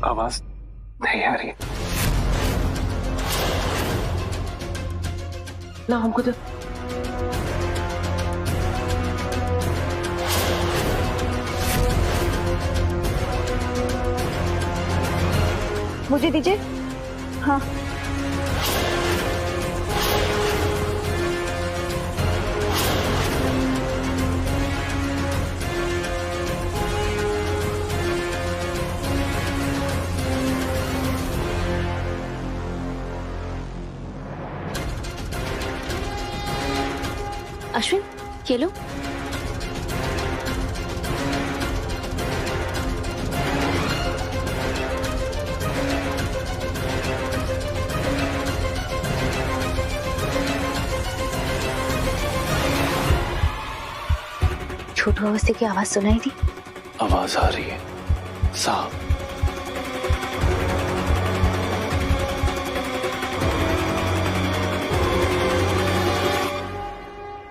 आवाज नहीं आ रही। ना हमको तो मुझे दीजिए। हाँ अश्विन, ये लो। छोटू अवस्थी की आवाज सुनाई दी। आवाज आ रही है साहब।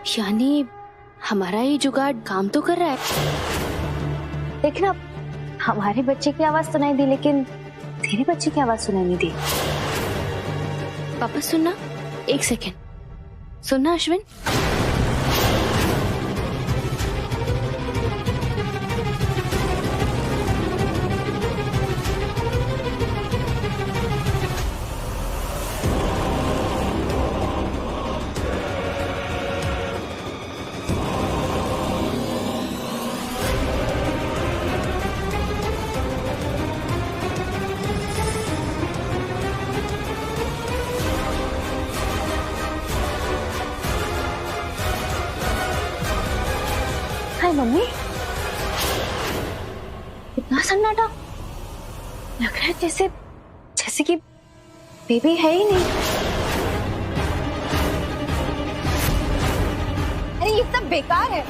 यानी हमारा ये जुगाड़ काम तो कर रहा है। देखना, हमारे बच्चे की आवाज सुनाई दी लेकिन तेरे बच्चे की आवाज सुनाई नहीं दी। वापस सुनना, एक सेकेंड सुनना अश्विन। हाय मम्मी, इतना सन्नाटा, लग रहा है जैसे जैसे कि बेबी है ही नहीं। अरे ये सब बेकार है।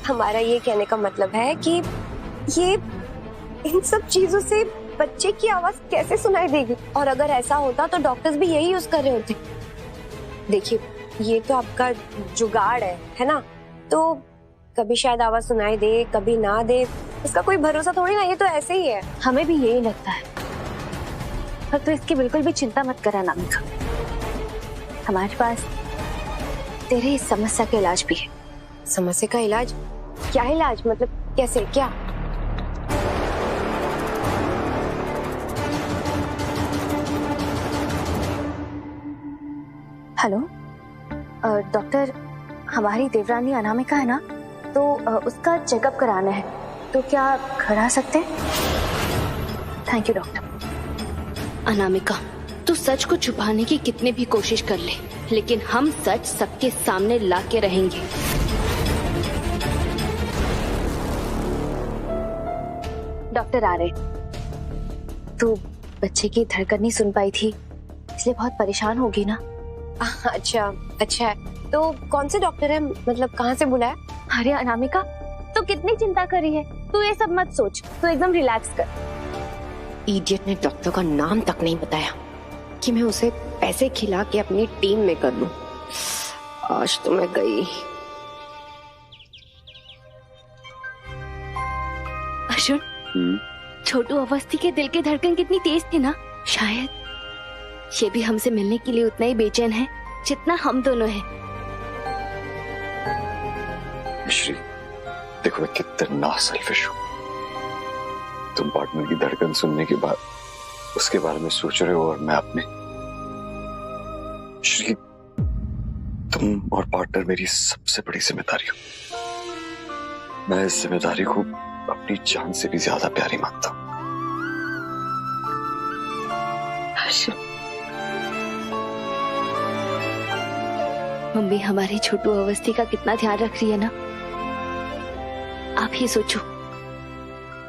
हमारा ये कहने का मतलब है कि ये इन सब चीजों से बच्चे की आवाज कैसे सुनाई देगी, और अगर ऐसा होता तो डॉक्टर्स भी यही यूज कर रहे होते। देखिए, ये तो आपका जुगाड़ है ना, तो कभी शायद आवाज सुनाई दे कभी ना दे, इसका कोई भरोसा थोड़ी ना, ये तो ऐसे ही है। हमें भी यही लगता है, पर तो इसकी बिल्कुल भी चिंता मत करा नामिका, हमारे पास तेरे इस समस्या का इलाज भी है। समस्या का इलाज? क्या इलाज? मतलब कैसे, क्या? हेलो डॉक्टर, हमारी देवरानी अनामिका है ना, तो उसका चेकअप कराना है, तो क्या करा सकते हैं? Thank you doctor. अनामिका, तू सच को छुपाने की कितनी भी कोशिश कर ले, लेकिन हम सच सबके सामने ला के रहेंगे। डॉक्टर आ रहे। तू बच्चे की धड़कन नहीं सुन पाई थी, इसलिए बहुत परेशान होगी ना। अच्छा अच्छा है। तो कौन से डॉक्टर है, मतलब कहाँ से बुलाया? अरे अनामिका, तू कितनी चिंता कर रही है, तू ये सब मत सोच, तू एकदम रिलैक्स कर। इडियट ने डॉक्टर का नाम तक नहीं बताया कि मैं उसे पैसे खिला के अपनी टीम में कर लूं। आज तो मैं गई। अर्जुन, छोटू अवस्थी के दिल की धड़कन कितनी तेज थी ना, शायद ये भी हमसे मिलने के लिए उतना ही बेचैन है जितना हम दोनों हैं। श्री, देखो मैं कितना सेल्फिश हूँ। तुम पार्टनर की धड़कन सुनने के बाद उसके बारे में सोच रहे हो, और मैं अपने। श्री, तुम और पार्टनर मेरी सबसे बड़ी जिम्मेदारी हो। मैं इस जिम्मेदारी को अपनी जान से भी ज्यादा प्यारी मानता हूँ। मम्मी हमारी छोटू अवस्थी का कितना ध्यान रख रही है ना। आप ही सोचो,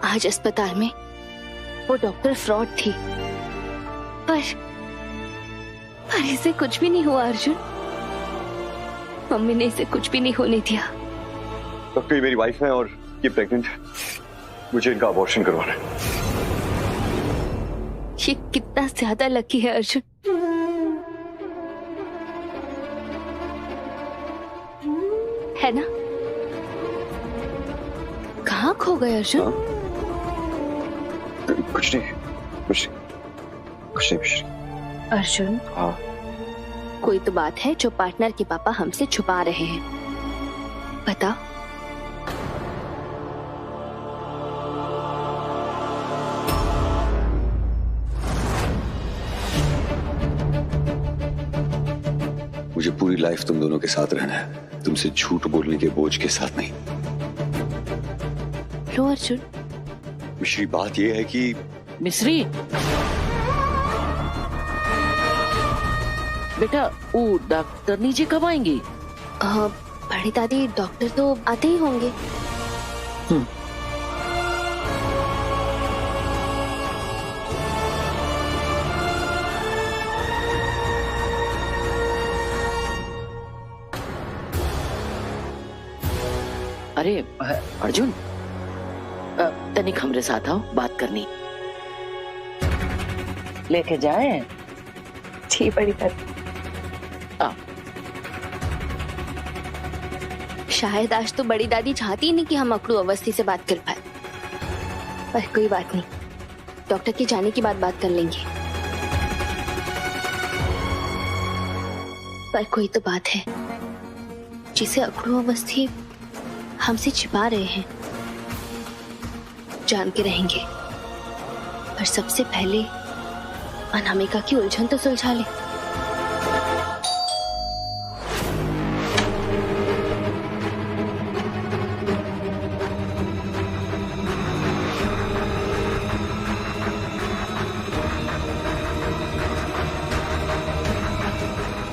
आज अस्पताल में वो डॉक्टर फ्रॉड थी, पर इसे कुछ भी नहीं हुआ अर्जुन। मम्मी ने इसे कुछ भी नहीं होने दिया। डॉक्टर, ये मेरी वाइफ है और ये प्रेग्नेंट है, मुझे इनका अबॉर्शन करवाना है। ये कितना ज्यादा लकी है अर्जुन। है ना? कहाँ खो गए अर्जुन? कुछ नहीं मिश्री। अर्जुन, हाँ कोई तो बात है जो पार्टनर के पापा हमसे छुपा रहे हैं, बता। मुझे पूरी लाइफ तुम दोनों के साथ रहना है, तुमसे झूठ बोलने के बोझ के साथ नहीं। लो अर्जुन। मिश्री, बात यह है कि मिश्री बेटा, वो डॉक्टर नीचे कब आएंगे? बड़ी दादी, डॉक्टर तो आते ही होंगे। अरे अर्जुन, तनिक हमरे साथ आओ, बात करनी। लेके जाए? जी बड़ी दादी। शायद आज तो बड़ी दादी चाहती ही नहीं कि हम अकड़ू अवस्थी से बात कर पाए, पर कोई बात नहीं, डॉक्टर के जाने के बाद बात कर लेंगे। पर कोई तो बात है जिसे अकड़ू अवस्थी हमसे छिपा रहे हैं, जान के रहेंगे। पर सबसे पहले अनामिका की उलझन तो सुलझा ले।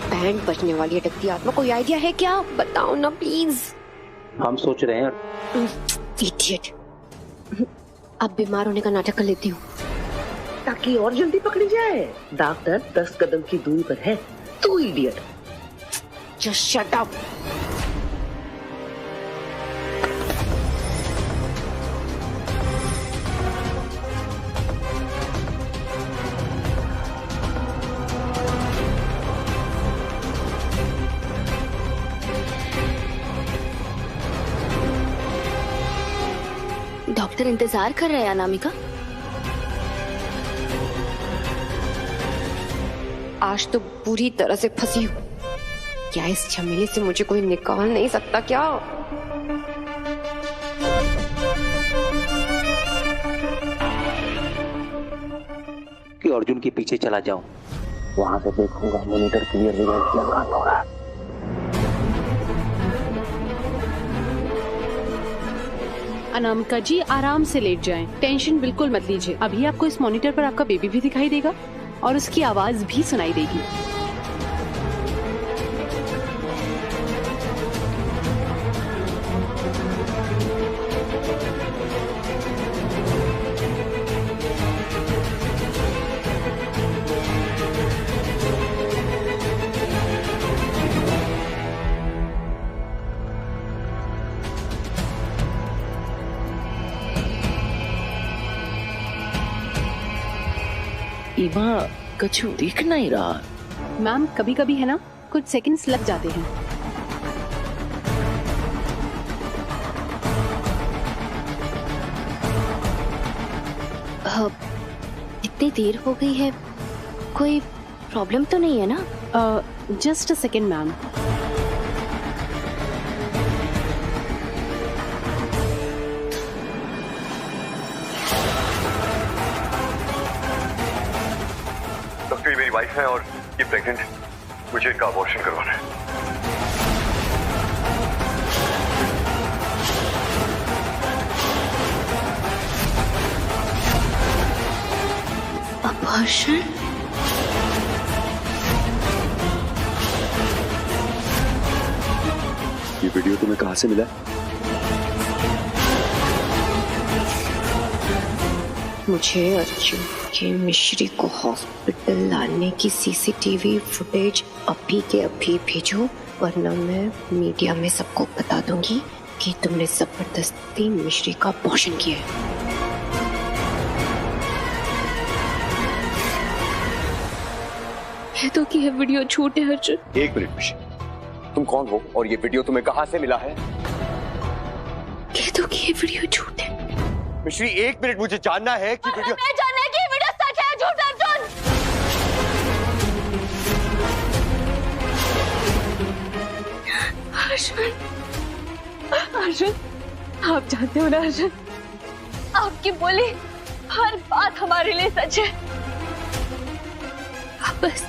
बैंड बजने वाली अटकती आत्मा, कोई आइडिया है क्या? बताओ ना प्लीज। हम सोच रहे हैं। इडियट। अब बीमार होने का नाटक कर लेती हूँ ताकि और जल्दी पकड़ी जाए। डॉक्टर 10 कदम की दूरी पर है, तू idiot. Just shut up. Doctor इंतजार कर रहे हैं अनामिका। आज तो पूरी तरह से फंसी हूँ। क्या इस झमेले से मुझे कोई निकाल नहीं सकता क्या? कि अर्जुन के पीछे चला जाऊं, वहां से देखूंगा मॉनिटर क्लियर रिजल्ट क्या कांड हो रहा है। अनामिका जी, आराम से लेट जाएं, टेंशन बिल्कुल मत लीजिए। अभी आपको इस मॉनिटर पर आपका बेबी भी दिखाई देगा और उसकी आवाज भी सुनाई देगी। इमा कछु दिख नहीं रहा। मैम, कभी कभी है ना, कुछ सेकंड्स लग जाते हैं। इतनी देर हो गई है, कोई प्रॉब्लम तो नहीं है ना? Just a second ma'am. Doctor, ये मेरी वाइफ है और ये प्रेग्नेंट है, मुझे इनका अबॉर्शन करवाना है। अबॉर्शन? ये वीडियो तुम्हें कहाँ से मिला? मुझे अर्जुन के मिश्री को हॉस्पिटल लाने की सीसीटीवी फुटेज अभी के अभी भेजो, वरना मैं मीडिया में सबको बता दूंगी कि तुमने जबरदस्ती मिश्री का अबॉर्शन किया है। कह दो कि ये वीडियो झूठ है अर्जुन। एक मिनट मिश्री, तुम कौन हो और ये वीडियो तुम्हें कहाँ से मिला है? कह दो कि ये वीडियो झूठ है। मिश्री 1 मिनट, मुझे जानना है कि वीडियो जानना कि वीडियो सच है झूठ अर्जुन। अर्जुन, आप जानते हो ना अर्जुन, आपकी बोली हर बात हमारे लिए सच है। बस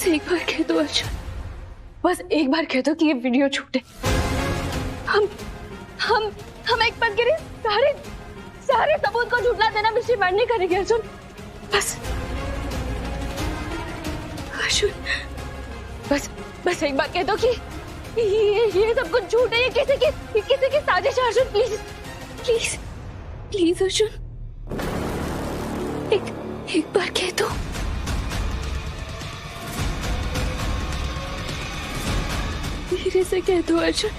एक बार कह दो अर्जुन, बस एक बार कह दो कि ये वीडियो झूठ है। हम एक पल के लिए सारे सबूत को झूठला देना मिश्री मैड नहीं करेंगे अर्जुन। बस अर्जुन, बस एक बार कह दो कि ये सब कुछ झूठ है, ये किसी की साजिश है अर्जुन। प्लीज अर्जुन, एक बार कह दो। धीरे से कह दो अर्जुन,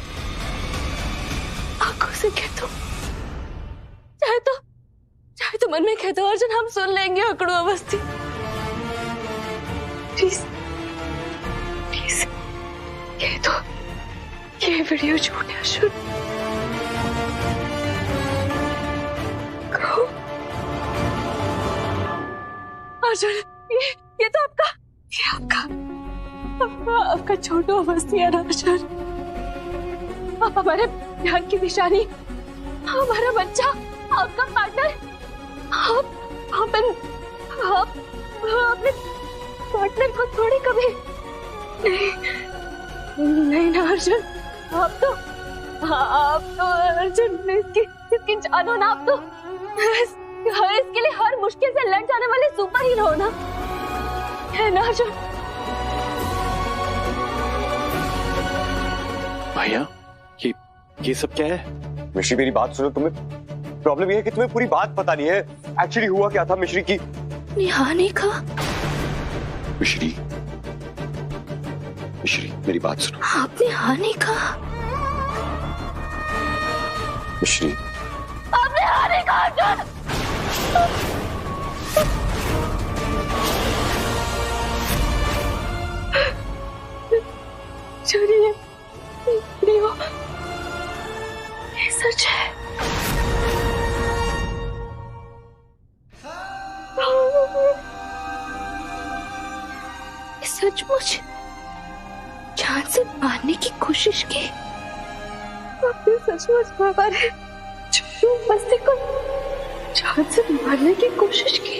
आंखों से कह दो, चाहे तो मन में कह दो अर्जुन, हम सुन लेंगे अकड़ू अवस्थी। प्लीज कह दो ये वीडियो झूठ है अर्जुन। कहो अर्जुन, ये तो आपका छोटू अवस्थी है ना अर्जुन। आप हमारे प्यार की निशानी, हमारा बच्चा, आपका पार्टनर। आप अपने पार्टनर को थोड़ी कभी नहीं ना अर्जुन। आप तो अर्जुन इसकी जानो ना। आप तो इसके लिए हर मुश्किल से लड़ जाने वाले सुपर हीरो हो ना, है ना अर्जुन? भैया ये सब क्या है? मिश्री मेरी बात सुनो, तुम्हें प्रॉब्लम ये है कि तुम्हें पूरी बात पता नहीं है। एक्चुअली हुआ क्या था मिश्री की। निहाने का मिश्री मेरी बात सुनो। आपने हाने का मिश्री, आपने हाने का अर्जुन। चलिए वीडियो ये सच है। सचमुच जान से मारने की कोशिश की। आपने सचमुच हमारे छोटू अवस्थी को जान से मारने की कोशिश की।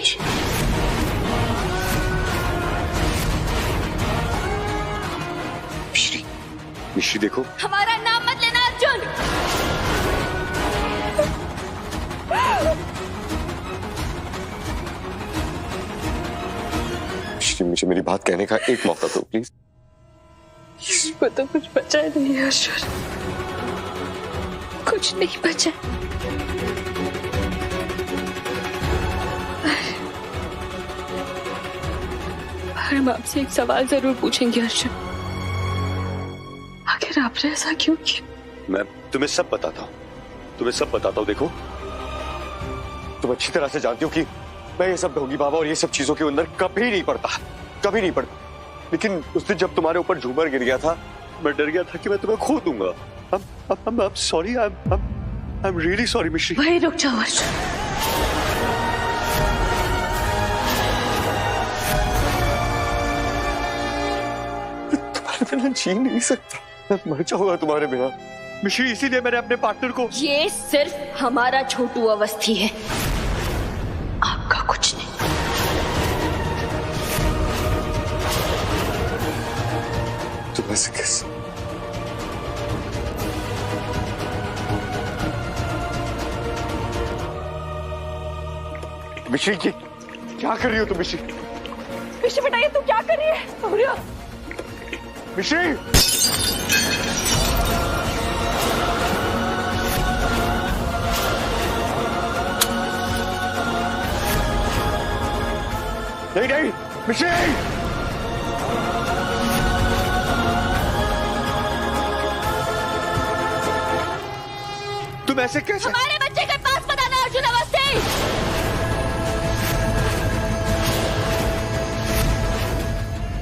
मिश्री देखो, हमारा नाम मत लेना अर्जुन। मिश्री मुझे मेरी बात कहने का एक मौका दो प्लीज। इसको तो कुछ बचा नहीं है अर्जुन, कुछ नहीं बचा। हम आपसे एक सवाल जरूर पूछेंगे अर्जुन। आखिर आपने ऐसा क्यों किया? मैं तुम्हें सब बताता हूँ। देखो, तुम अच्छी तरह से जानती हो कि मैं ये सब ढोंगी बाबा और ये सब चीजों के अंदर कभी नहीं पड़ता। लेकिन उस दिन जब तुम्हारे ऊपर झूमर गिर गया था, मैं डर गया था कि मैं तुम्हें खो दूंगा। I'm sorry, I'm really sorry मिश्री। भाई रुक जाओ अर्जुन। तुम्हारे बिना जी नहीं सकता, मैं मर जाऊंगा तुम्हारे बिना मिश्री। इसीलिए मैंने अपने पार्टनर को। ये सिर्फ हमारा छोटू अवस्थी है, आपका कुछ नहीं। तुम ऐसे कैसे? मिश्री क्या कर रही हो तुम? मिश्री बेटा ये तू क्या कर रही है? मिश्री नहीं मिश्री, तुम ऐसे कैसे? हमारे बच्चे के पास मत आना अर्जुन अवस्थी।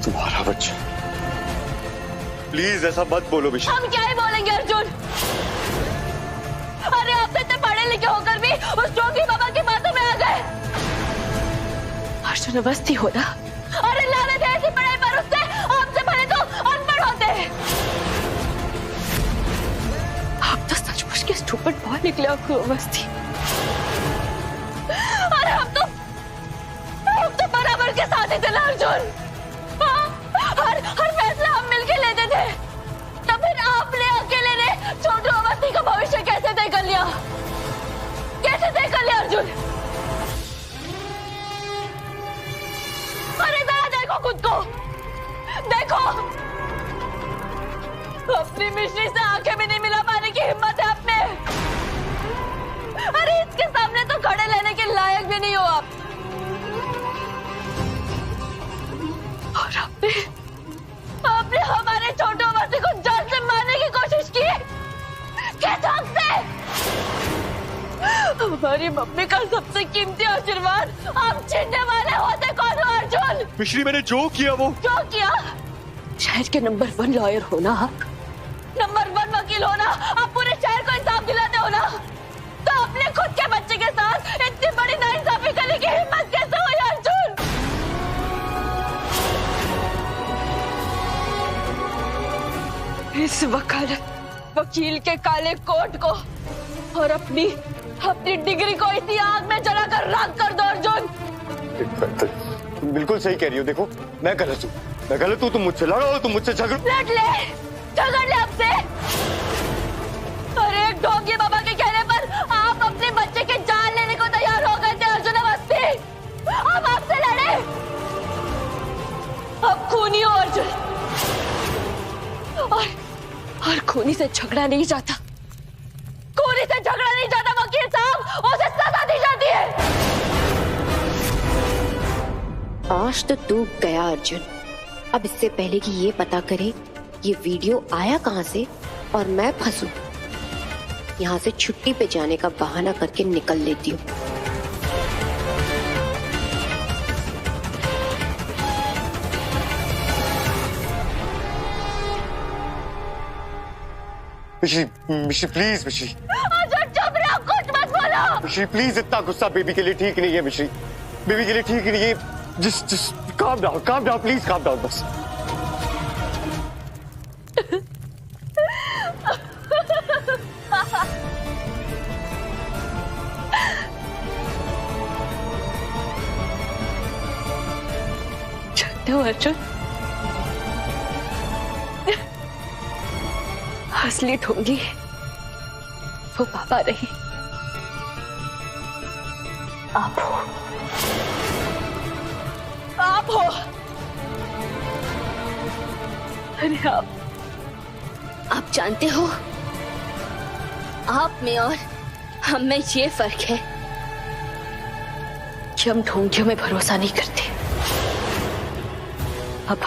तुम्हारा बच्चा? प्लीज ऐसा मत बोलो मिश्री। हम क्या ही बोलेंगे अर्जुन? अरे आप तो इतने पढ़े लिखे होकर भी अर्जुन अवस्थी हो ना। अरे लानत है ऐसी पढ़ाई पर उससे, आपसे भले तो अनपढ़ होते। आप तो सचमुच के स्टूपिड बॉय निकले आपको अवस्थी। अरे हम तो बराबर के साथ ही थे ना अर्जुन। हर फैसला हम मिलके लेते थे। तो फिर आपने अकेले ने छोटू अवस्थी का भविष्य कैसे तय कर लिया? कैसे तय कर लिया अर्जुन? अरे जरा देखो खुद को, देखो अपनी मिश्री से आंखें भी नहीं मिला पाने की हिम्मत है आप में। अरे इसके सामने तो खड़े लेने के लायक भी नहीं हो आप। और आपने हमारे छोटे अवस्थी को जान से मारने की कोशिश की। कैसे आपसे? हमारी मम्मी का सबसे कीमती आशीर्वाद आप छीनने वाले होते कौन हो अर्जुन? मिश्री, मैंने जो किया वो जो किया? शहर के नंबर 1 लॉयर हो ना आप, नंबर 1 वकील हो ना, आप पूरे शहर को इंसाफ दिलाते हो ना। तो अपने खुद के बच्चे के साथ इतनी बड़ी नाइंसाफी करने की हिम्मत कैसे हुई अर्जुन? इस वकील के काले कोट को और अपनी डिग्री को इसी आग में जलाकर राख कर दो अर्जुन। तुम बिल्कुल सही कह रही हो। देखो मैं गलत हूँ, तुम मुझसे लड़ो, तुम मुझसे झगड़ो। झगड़ ले आपसे। अरे एक ढोंगी बाबा के कहने पर आप अपने बच्चे के जान लेने को तैयार हो गए थे अर्जुन अवस्थी। अब आपसे लड़े, अब खूनी हो अर्जुन। और खूनी से झगड़ा नहीं जाता, खूनी से झगड़ा नहीं जाता वकील साहब, उसे सजा दी जाती है। आज तो तू गया अर्जुन। अब इससे पहले कि ये पता करे ये वीडियो आया कहां से और मैं फंसूं, यहाँ से छुट्टी पे जाने का बहाना करके निकल लेती हूँ। मिश्री प्लीज, मिश्री चुप रहो, कुछ मत बोलो। मिश्री प्लीज, इतना गुस्सा बेबी के लिए ठीक नहीं है। मिश्री बेबी के लिए ठीक नहीं है। just calm down please, calm down बस। जानते हो अर्जुन, असली ढोंगी वो पापा नहीं, आप हो। आप हो। अरे आप जानते हो, आप में और हम में ये फर्क है कि हम ढोंगियों में भरोसा नहीं करते। अब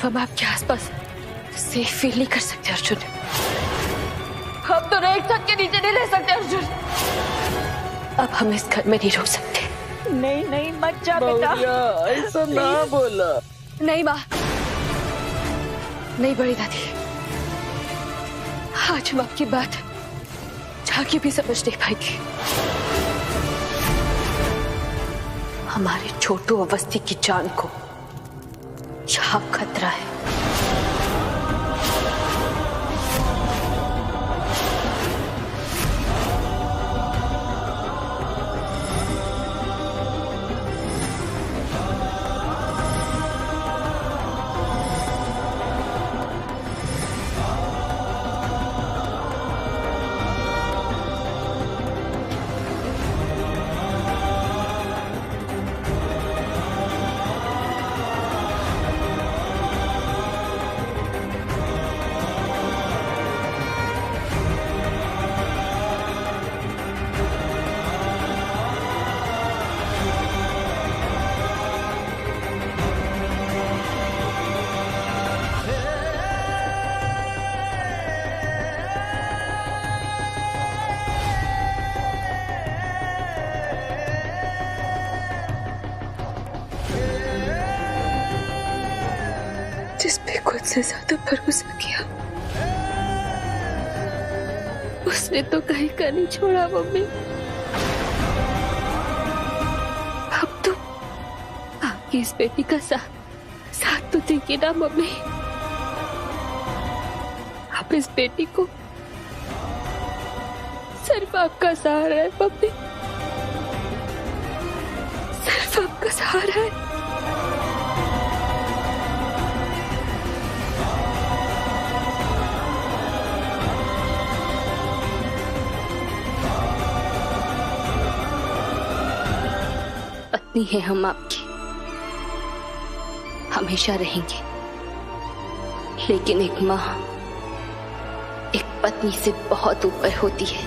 हम आपके आसपास सेफ फील नहीं कर सकते अर्जुन। हम तो एक छत के नीचे नहीं रह सकते अर्जुन। अब हम इस घर में नहीं रुक सकते। नहीं मत जा बेटा, ऐसा ना बोला। नहीं माँ, नहीं बड़ी दादी, आज हम आपकी बात जाके भी समझ नहीं पाएंगे। हमारे छोटू अवस्थी की जान को यहाँ खतरा है। जिस पे खुद से ज्यादा भरोसा किया उसने तो कहीं का नहीं छोड़ा मम्मी। मेरी इस बेटी का साथ तो देखिए ना मम्मी। आप इस बेटी को सिर्फ आपका सहारा है मम्मी, सिर्फ आपका सहारा है। पत्नी है हम आपकी, हमेशा रहेंगे, लेकिन एक माँ एक पत्नी से बहुत ऊपर होती है।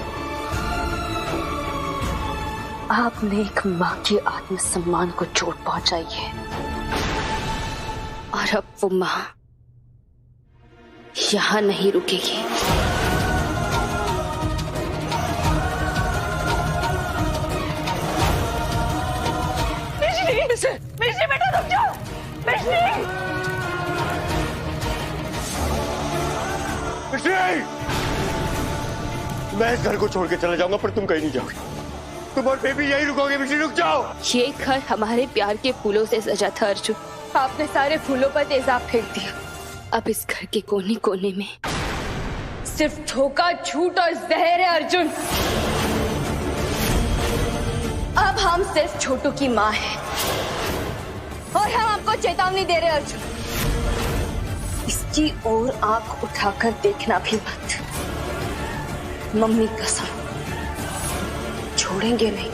आपने एक माँ के आत्मसम्मान को चोट पहुंचाई है और अब वो माँ यहां नहीं रुकेगी। मिश्री बेटा रुक जाओ। मिश्री मैं इस घर को छोड़ के चला जाऊंगा पर तुम कहीं नहीं जाओगे, तुम और बेबी यही रुकोगे। मिश्री रुक जाओ। ये घर हमारे प्यार के फूलों से सजा था अर्जुन, आपने सारे फूलों पर तेजाब फेंक दिया। अब इस घर के कोने कोने में सिर्फ धोखा, झूठ और जहर है अर्जुन। अब हम सिर्फ छोटू की माँ हैं और हम आपको चेतावनी दे रहे हैं अर्जुन, इसकी ओर आंख उठाकर देखना भी मत। मम्मी कसम छोड़ेंगे नहीं।